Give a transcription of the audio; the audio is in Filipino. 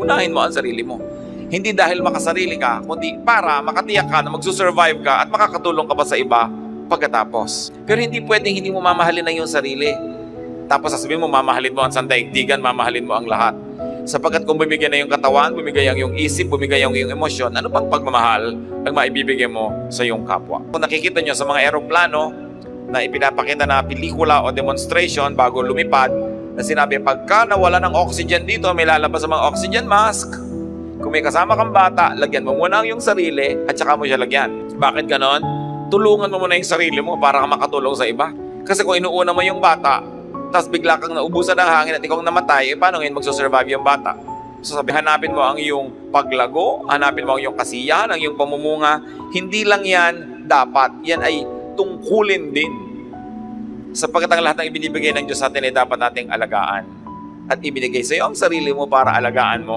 Unahin mo ang sarili mo. Hindi dahil makasarili ka, kundi para makatiyak ka na magsusurvive ka at makakatulong ka pa sa iba pagkatapos. Pero hindi pwedeng hindi mo mamahalin na yung sarili. Tapos sasabihin mo, mamahalin mo ang sandaigdigan, mamahalin mo ang lahat. Sapagkat kung bumigay na yung katawan, bumigay ang iyong isip, bumigay ang iyong emosyon, ano pang pagmamahal ang maibibigay mo sa iyong kapwa? Kung nakikita nyo sa mga eroplano na ipinapakita na pelikula o demonstration bago lumipad, na sinabi, pagka nawala ng oxygen dito, may lalabas sa mga oxygen mask. Kung may kasama kang bata, lagyan mo muna ang iyong sarili at saka mo siya lagyan. Bakit ganon? Tulungan mo muna yung sarili mo para ka makatulong sa iba. Kasi kung inuuna mo yung bata, tapos bigla kang naubusan ng hangin at ikaw namatay, paano ngayon magsusurvive yung bata? So sabi, hanapin mo ang iyong paglago, hanapin mo ang iyong kasiyahan, ang iyong pamumunga. Hindi lang yan dapat, yan ay tungkulin din. Sapagkat ang lahat ng ibinibigay ng Diyos sa atin ay dapat nating alagaan. At ibinigay sa iyo ang sarili mo para alagaan mo.